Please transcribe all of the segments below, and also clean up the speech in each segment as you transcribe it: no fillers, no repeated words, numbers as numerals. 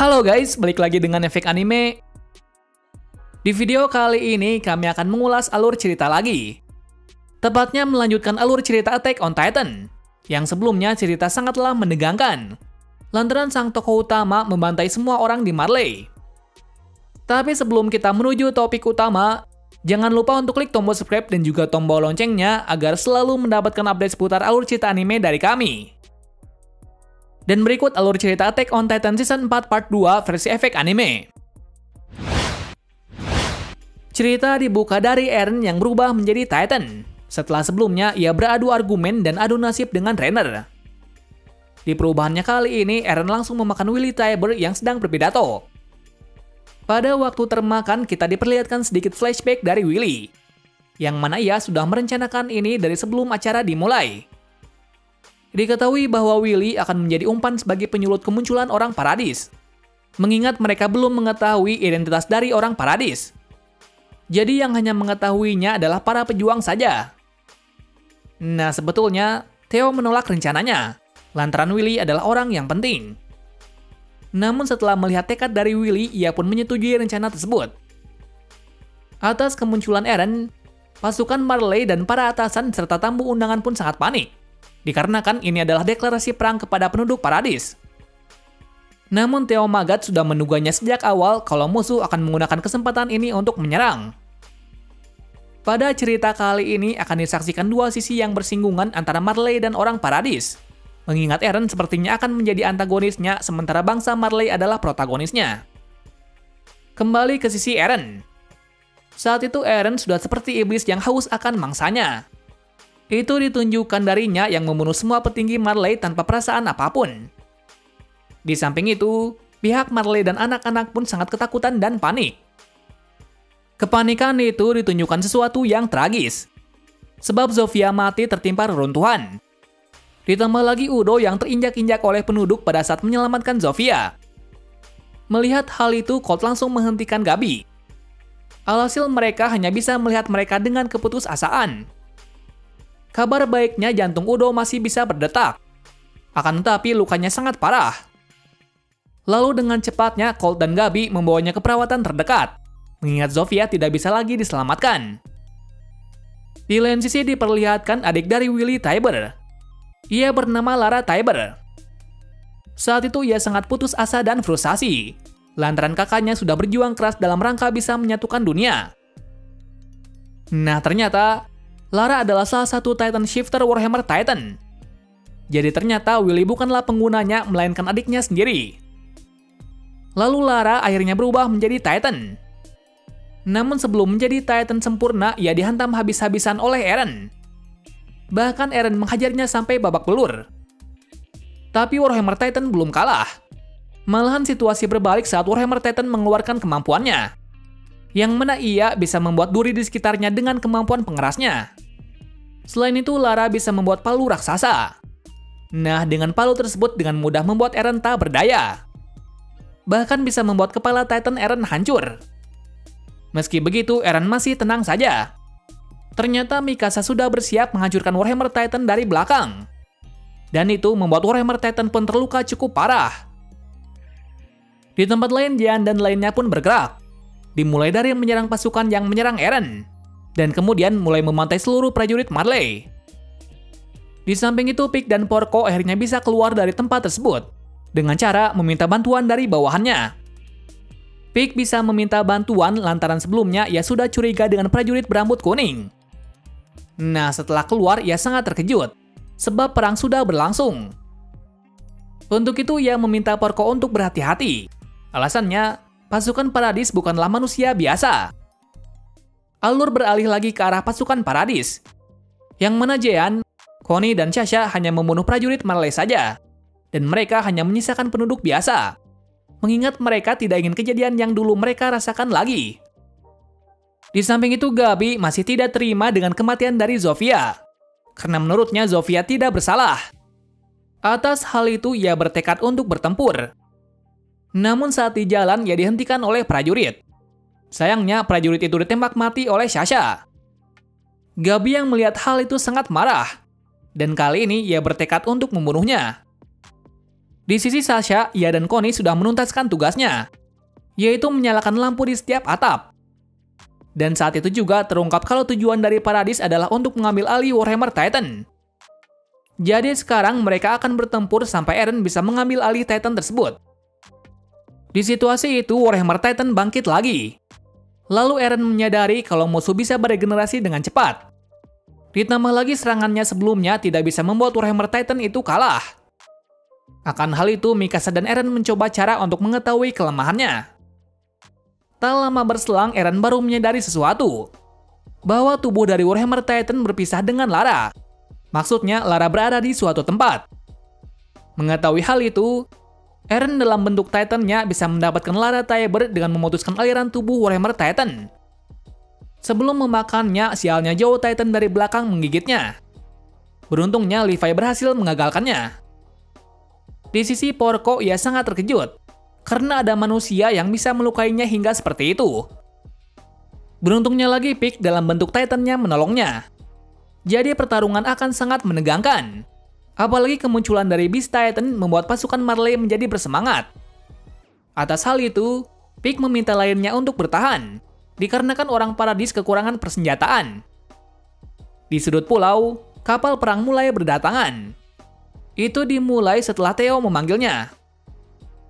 Halo guys, balik lagi dengan Efek Anime. Di video kali ini kami akan mengulas alur cerita lagi. Tepatnya melanjutkan alur cerita Attack on Titan, yang sebelumnya cerita sangatlah menegangkan, lantaran sang tokoh utama membantai semua orang di Marley. Tapi sebelum kita menuju topik utama, jangan lupa untuk klik tombol subscribe dan juga tombol loncengnya agar selalu mendapatkan update seputar alur cerita anime dari kami. Dan berikut alur cerita Attack on Titan Season 4 Part 2 versi Efek Anime. Cerita dibuka dari Eren yang berubah menjadi Titan, setelah sebelumnya ia beradu argumen dan adu nasib dengan Reiner. Di perubahannya kali ini, Eren langsung memakan Willy Tybur yang sedang berpidato. Pada waktu termakan, kita diperlihatkan sedikit flashback dari Willy, yang mana ia sudah merencanakan ini dari sebelum acara dimulai. Diketahui bahwa Willy akan menjadi umpan sebagai penyulut kemunculan orang Paradis, mengingat mereka belum mengetahui identitas dari orang Paradis. Jadi yang hanya mengetahuinya adalah para pejuang saja. Nah, sebetulnya Theo menolak rencananya, lantaran Willy adalah orang yang penting. Namun setelah melihat tekad dari Willy, ia pun menyetujui rencana tersebut. Atas kemunculan Eren, pasukan Marley dan para atasan serta tamu undangan pun sangat panik, dikarenakan ini adalah deklarasi perang kepada penduduk Paradis. Namun Theo Magat sudah menduganya sejak awal kalau musuh akan menggunakan kesempatan ini untuk menyerang. Pada cerita kali ini akan disaksikan dua sisi yang bersinggungan antara Marley dan orang Paradis, mengingat Eren sepertinya akan menjadi antagonisnya sementara bangsa Marley adalah protagonisnya. Kembali ke sisi Eren. Saat itu Eren sudah seperti iblis yang haus akan mangsanya. Itu ditunjukkan darinya yang membunuh semua petinggi Marley tanpa perasaan apapun. Di samping itu, pihak Marley dan anak-anak pun sangat ketakutan dan panik. Kepanikan itu ditunjukkan sesuatu yang tragis, sebab Zofia mati tertimpa reruntuhan. Ditambah lagi Udo yang terinjak-injak oleh penduduk pada saat menyelamatkan Zofia. Melihat hal itu, Colt langsung menghentikan Gabi. Alhasil mereka hanya bisa melihat mereka dengan keputusasaan. Kabar baiknya jantung Udo masih bisa berdetak, akan tetapi lukanya sangat parah. Lalu dengan cepatnya Colt dan Gabi membawanya ke perawatan terdekat, mengingat Zofia tidak bisa lagi diselamatkan. Di lain sisi diperlihatkan adik dari Willy Tybur. Ia bernama Lara Tybur. Saat itu ia sangat putus asa dan frustasi, lantaran kakaknya sudah berjuang keras dalam rangka bisa menyatukan dunia. Nah, ternyata Lara adalah salah satu Titan Shifter Warhammer Titan. Jadi ternyata Willy bukanlah penggunanya, melainkan adiknya sendiri. Lalu Lara akhirnya berubah menjadi Titan. Namun sebelum menjadi Titan sempurna, ia dihantam habis-habisan oleh Eren. Bahkan Eren menghajarnya sampai babak belur. Tapi Warhammer Titan belum kalah. Malahan situasi berbalik saat Warhammer Titan mengeluarkan kemampuannya, yang mana ia bisa membuat duri di sekitarnya dengan kemampuan pengerasnya. Selain itu, Lara bisa membuat palu raksasa. Nah, dengan palu tersebut dengan mudah membuat Eren tak berdaya. Bahkan bisa membuat kepala Titan Eren hancur. Meski begitu, Eren masih tenang saja. Ternyata Mikasa sudah bersiap menghancurkan Warhammer Titan dari belakang. Dan itu membuat Warhammer Titan pun terluka cukup parah. Di tempat lain, Jean dan lainnya pun bergerak. Dimulai dari menyerang pasukan yang menyerang Eren, dan kemudian mulai memantai seluruh prajurit Marley. Di samping itu, Pieck dan Porco akhirnya bisa keluar dari tempat tersebut dengan cara meminta bantuan dari bawahannya. Pieck bisa meminta bantuan lantaran sebelumnya ia sudah curiga dengan prajurit berambut kuning. Nah, setelah keluar ia sangat terkejut, sebab perang sudah berlangsung. Untuk itu ia meminta Porco untuk berhati-hati. Alasannya, pasukan Paradis bukanlah manusia biasa. Alur beralih lagi ke arah pasukan Paradis, yang mana Jean, Connie, dan Sasha hanya membunuh prajurit Marley saja, dan mereka hanya menyisakan penduduk biasa, mengingat mereka tidak ingin kejadian yang dulu mereka rasakan lagi. Di samping itu, Gabi masih tidak terima dengan kematian dari Zofia, karena menurutnya Zofia tidak bersalah. Atas hal itu, ia bertekad untuk bertempur. Namun saat di jalan, ia dihentikan oleh prajurit. Sayangnya, prajurit itu ditembak mati oleh Sasha. Gabi yang melihat hal itu sangat marah, dan kali ini ia bertekad untuk membunuhnya. Di sisi Sasha, ia dan Connie sudah menuntaskan tugasnya, yaitu menyalakan lampu di setiap atap. Dan saat itu juga terungkap kalau tujuan dari Paradis adalah untuk mengambil alih Warhammer Titan. Jadi sekarang mereka akan bertempur sampai Eren bisa mengambil alih Titan tersebut. Di situasi itu Warhammer Titan bangkit lagi. Lalu Eren menyadari kalau musuh bisa beregenerasi dengan cepat. Ditambah lagi serangannya sebelumnya tidak bisa membuat Warhammer Titan itu kalah. Akan hal itu Mikasa dan Eren mencoba cara untuk mengetahui kelemahannya. Tak lama berselang Eren baru menyadari sesuatu. Bahwa tubuh dari Warhammer Titan berpisah dengan Lara. Maksudnya, Lara berada di suatu tempat. Mengetahui hal itu, Eren dalam bentuk Titan-nya bisa mendapatkan Lara Tybur dengan memutuskan aliran tubuh Warhammer Titan. Sebelum memakannya, sialnya Joe Titan dari belakang menggigitnya. Beruntungnya, Levi berhasil mengagalkannya. Di sisi Porco, ia sangat terkejut, karena ada manusia yang bisa melukainya hingga seperti itu. Beruntungnya lagi, Pig dalam bentuk Titan-nya menolongnya. Jadi pertarungan akan sangat menegangkan. Apalagi kemunculan dari Beast Titan membuat pasukan Marley menjadi bersemangat. Atas hal itu, Pig meminta lainnya untuk bertahan, dikarenakan orang Paradis kekurangan persenjataan. Di sudut pulau, kapal perang mulai berdatangan. Itu dimulai setelah Theo memanggilnya.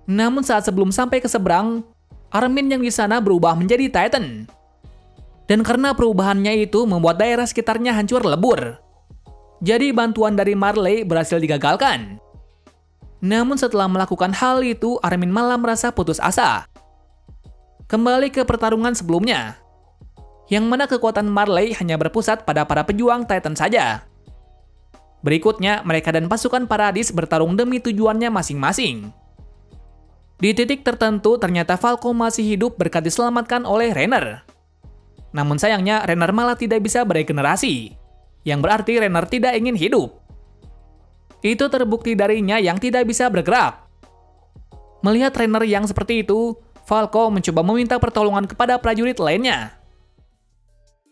Namun saat sebelum sampai ke seberang, Armin yang di sana berubah menjadi Titan. Dan karena perubahannya itu membuat daerah sekitarnya hancur lebur. Jadi bantuan dari Marley berhasil digagalkan. Namun setelah melakukan hal itu, Armin malah merasa putus asa. Kembali ke pertarungan sebelumnya, yang mana kekuatan Marley hanya berpusat pada para pejuang Titan saja. Berikutnya, mereka dan pasukan Paradis bertarung demi tujuannya masing-masing. Di titik tertentu, ternyata Falco masih hidup berkat diselamatkan oleh Rainer. Namun sayangnya, Rainer malah tidak bisa beregenerasi, yang berarti Rainer tidak ingin hidup. Itu terbukti darinya yang tidak bisa bergerak. Melihat Rainer yang seperti itu, Falco mencoba meminta pertolongan kepada prajurit lainnya.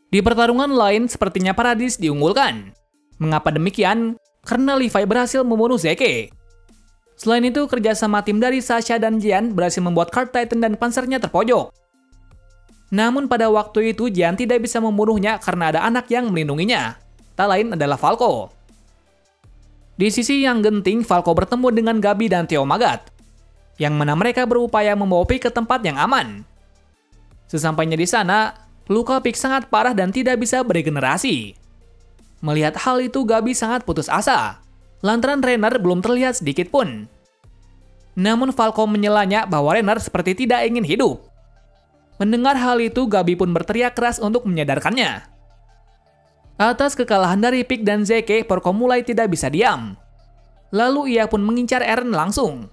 Di pertarungan lain, sepertinya Paradis diunggulkan. Mengapa demikian? Karena Levi berhasil membunuh Zeke. Selain itu, kerjasama tim dari Sasha dan Jean berhasil membuat Card Titan dan pansernya terpojok. Namun pada waktu itu Jean tidak bisa membunuhnya karena ada anak yang melindunginya. Tak lain adalah Falco. Di sisi yang genting, Falco bertemu dengan Gabi dan Theo Magat, yang mana mereka berupaya membawa Pig ke tempat yang aman. Sesampainya di sana, luka Pig sangat parah dan tidak bisa beregenerasi. Melihat hal itu, Gabi sangat putus asa, lantaran Rainer belum terlihat sedikit pun. Namun Falco menyelanya bahwa Rainer seperti tidak ingin hidup. Mendengar hal itu, Gabi pun berteriak keras untuk menyadarkannya. Atas kekalahan dari Pig dan Zeke, Porco mulai tidak bisa diam. Lalu ia pun mengincar Eren langsung.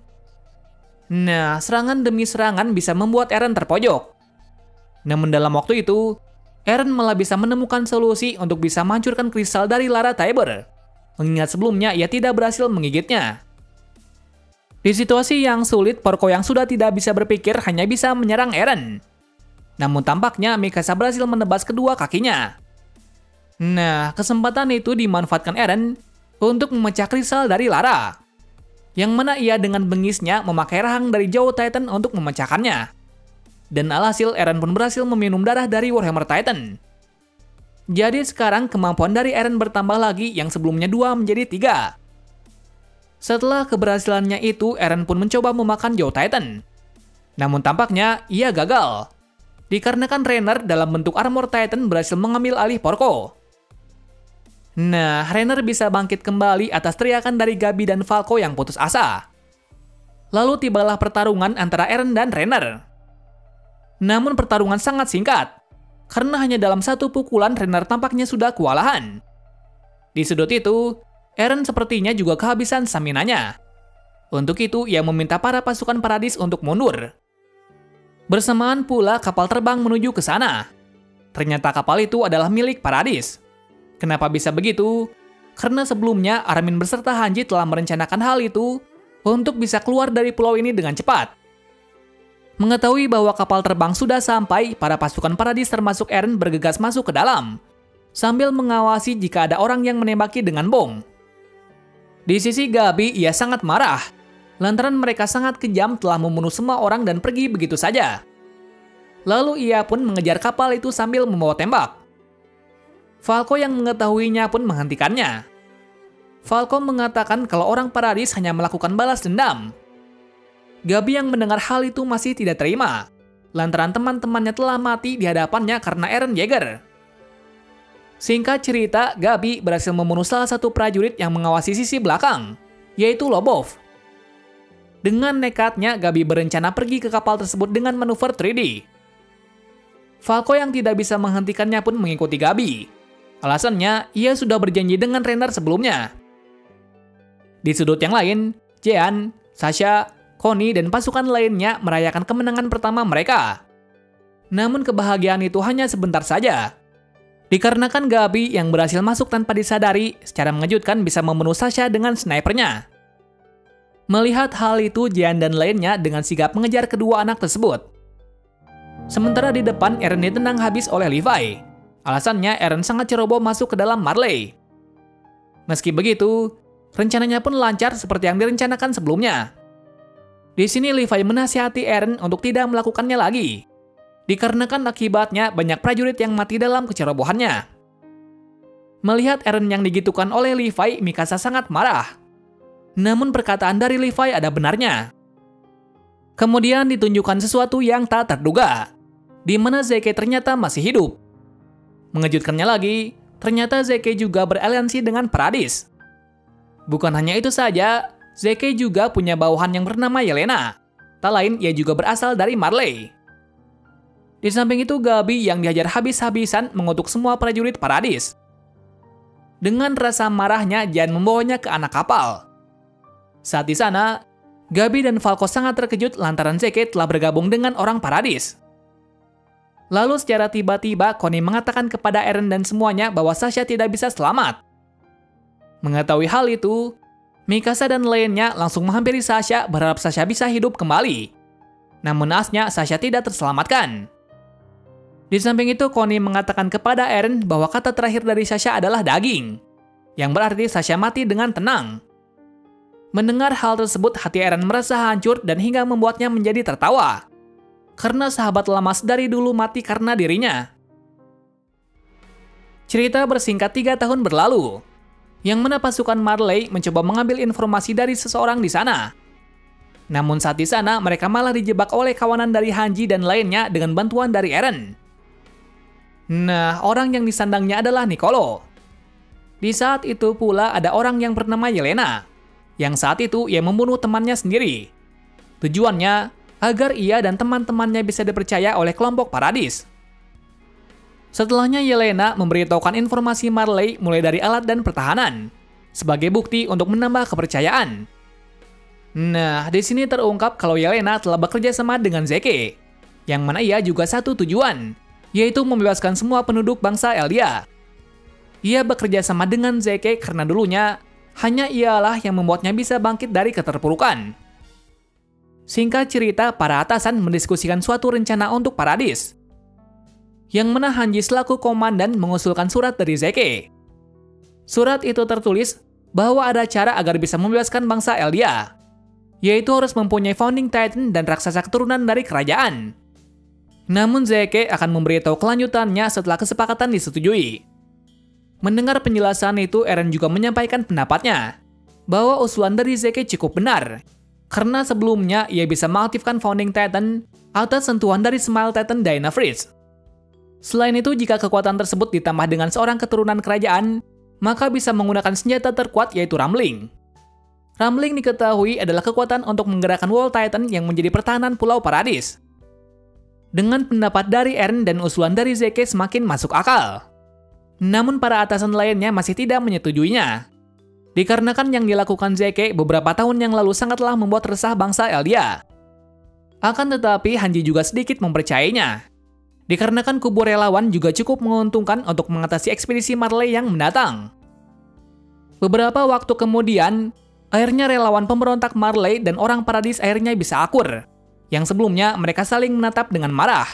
Nah, serangan demi serangan bisa membuat Eren terpojok. Namun dalam waktu itu, Eren malah bisa menemukan solusi untuk bisa menghancurkan kristal dari Lara Tybur. Mengingat sebelumnya ia tidak berhasil menggigitnya. Di situasi yang sulit, Porco yang sudah tidak bisa berpikir hanya bisa menyerang Eren. Namun tampaknya Mikasa berhasil menebas kedua kakinya. Nah, kesempatan itu dimanfaatkan Eren untuk memecah kristal dari Lara. Yang mana ia dengan bengisnya memakai rahang dari Joe Titan untuk memecahkannya. Dan alhasil Eren pun berhasil meminum darah dari Warhammer Titan. Jadi sekarang kemampuan dari Eren bertambah lagi yang sebelumnya 2 menjadi 3. Setelah keberhasilannya itu, Eren pun mencoba memakan Joe Titan. Namun tampaknya ia gagal. Dikarenakan Rainer dalam bentuk Armor Titan berhasil mengambil alih Porco. Nah, Rainer bisa bangkit kembali atas teriakan dari Gabi dan Falco yang putus asa. Lalu tibalah pertarungan antara Eren dan Rainer. Namun pertarungan sangat singkat, karena hanya dalam satu pukulan Rainer tampaknya sudah kewalahan. Di sudut itu, Eren sepertinya juga kehabisan staminanya. Untuk itu, ia meminta para pasukan Paradis untuk mundur. Bersamaan pula kapal terbang menuju ke sana. Ternyata kapal itu adalah milik Paradis. Kenapa bisa begitu? Karena sebelumnya Armin beserta Hanji telah merencanakan hal itu untuk bisa keluar dari pulau ini dengan cepat. Mengetahui bahwa kapal terbang sudah sampai, para pasukan Paradis termasuk Eren bergegas masuk ke dalam, sambil mengawasi jika ada orang yang menembaki dengan bom. Di sisi Gabi, ia sangat marah, lantaran mereka sangat kejam telah membunuh semua orang dan pergi begitu saja. Lalu ia pun mengejar kapal itu sambil membawa tembak. Falco yang mengetahuinya pun menghentikannya. Falco mengatakan kalau orang Paradis hanya melakukan balas dendam. Gabi yang mendengar hal itu masih tidak terima, lantaran teman-temannya telah mati di hadapannya karena Eren Yeager. Singkat cerita, Gabi berhasil membunuh salah satu prajurit yang mengawasi sisi belakang, yaitu Lobov. Dengan nekatnya, Gabi berencana pergi ke kapal tersebut dengan manuver 3D. Falco yang tidak bisa menghentikannya pun mengikuti Gabi. Alasannya, ia sudah berjanji dengan Reiner sebelumnya. Di sudut yang lain, Jean, Sasha, Connie, dan pasukan lainnya merayakan kemenangan pertama mereka. Namun kebahagiaan itu hanya sebentar saja. Dikarenakan Gabi yang berhasil masuk tanpa disadari, secara mengejutkan bisa membunuh Sasha dengan snipernya. Melihat hal itu, Jean dan lainnya dengan sigap mengejar kedua anak tersebut. Sementara di depan, Eren ditendang habis oleh Levi. Alasannya, Eren sangat ceroboh masuk ke dalam Marley. Meski begitu, rencananya pun lancar seperti yang direncanakan sebelumnya. Di sini Levi menasihati Eren untuk tidak melakukannya lagi, dikarenakan akibatnya banyak prajurit yang mati dalam kecerobohannya. Melihat Eren yang digitukan oleh Levi, Mikasa sangat marah. Namun perkataan dari Levi ada benarnya. Kemudian ditunjukkan sesuatu yang tak terduga, di mana Zeke ternyata masih hidup. Mengejutkannya lagi, ternyata Zeke juga beraliansi dengan Paradis. Bukan hanya itu saja, Zeke juga punya bawahan yang bernama Yelena. Tak lain, ia juga berasal dari Marley. Di samping itu, Gabi yang dihajar habis-habisan mengutuk semua prajurit Paradis. Dengan rasa marahnya, Jean membawanya ke anak kapal. Saat di sana, Gabi dan Falco sangat terkejut lantaran Zeke telah bergabung dengan orang Paradis. Lalu secara tiba-tiba, Connie mengatakan kepada Eren dan semuanya bahwa Sasha tidak bisa selamat. Mengetahui hal itu, Mikasa dan lainnya langsung menghampiri Sasha berharap Sasha bisa hidup kembali. Namun naasnya, Sasha tidak terselamatkan. Di samping itu, Connie mengatakan kepada Eren bahwa kata terakhir dari Sasha adalah daging, yang berarti Sasha mati dengan tenang. Mendengar hal tersebut, hati Eren merasa hancur dan hingga membuatnya menjadi tertawa. Karena sahabat lama dari dulu mati karena dirinya. Cerita bersingkat 3 tahun berlalu, yang mana pasukan Marley mencoba mengambil informasi dari seseorang di sana. Namun saat di sana, mereka malah dijebak oleh kawanan dari Hanji dan lainnya dengan bantuan dari Eren. Nah, orang yang disandangnya adalah Niccolo. Di saat itu pula ada orang yang bernama Yelena, yang saat itu ia membunuh temannya sendiri. Tujuannya agar ia dan teman-temannya bisa dipercaya oleh kelompok Paradis. Setelahnya Yelena memberitahukan informasi Marley mulai dari alat dan pertahanan, sebagai bukti untuk menambah kepercayaan. Nah, di sini terungkap kalau Yelena telah bekerja sama dengan Zeke, yang mana ia juga satu tujuan, yaitu membebaskan semua penduduk bangsa Eldia. Ia bekerja sama dengan Zeke karena dulunya hanya ialah yang membuatnya bisa bangkit dari keterpurukan. Singkat cerita, para atasan mendiskusikan suatu rencana untuk Paradis, yang mana Hanji selaku komandan mengusulkan surat dari Zeke. Surat itu tertulis bahwa ada cara agar bisa membebaskan bangsa Eldia, yaitu harus mempunyai Founding Titan dan raksasa keturunan dari kerajaan. Namun Zeke akan memberitahu kelanjutannya setelah kesepakatan disetujui. Mendengar penjelasan itu, Eren juga menyampaikan pendapatnya, bahwa usulan dari Zeke cukup benar, karena sebelumnya ia bisa mengaktifkan Founding Titan atas sentuhan dari Smile Titan Dynafreeze. Selain itu, jika kekuatan tersebut ditambah dengan seorang keturunan kerajaan, maka bisa menggunakan senjata terkuat yaitu Rumbling. Rumbling diketahui adalah kekuatan untuk menggerakkan Wall Titan yang menjadi pertahanan Pulau Paradis. Dengan pendapat dari Eren dan usulan dari Zeke semakin masuk akal. Namun para atasan lainnya masih tidak menyetujuinya. Dikarenakan yang dilakukan Zeke beberapa tahun yang lalu sangatlah membuat resah bangsa Eldia. Akan tetapi Hanji juga sedikit mempercayainya. Dikarenakan kubu relawan juga cukup menguntungkan untuk mengatasi ekspedisi Marley yang mendatang. Beberapa waktu kemudian, akhirnya relawan pemberontak Marley dan orang Paradis akhirnya bisa akur, yang sebelumnya mereka saling menatap dengan marah.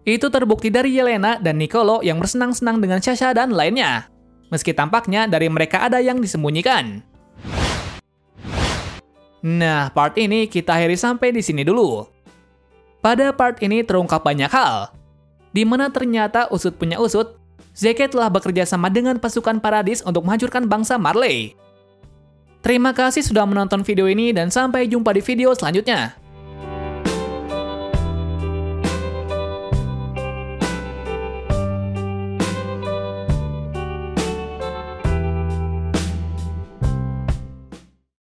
Itu terbukti dari Yelena dan Niccolo yang bersenang-senang dengan Sasha dan lainnya, meski tampaknya dari mereka ada yang disembunyikan. Nah, part ini kita akhiri sampai di sini dulu. Pada part ini terungkap banyak hal, di mana ternyata usut punya usut, Zeke telah bekerja sama dengan pasukan Paradis untuk menghancurkan bangsa Marley. Terima kasih sudah menonton video ini dan sampai jumpa di video selanjutnya.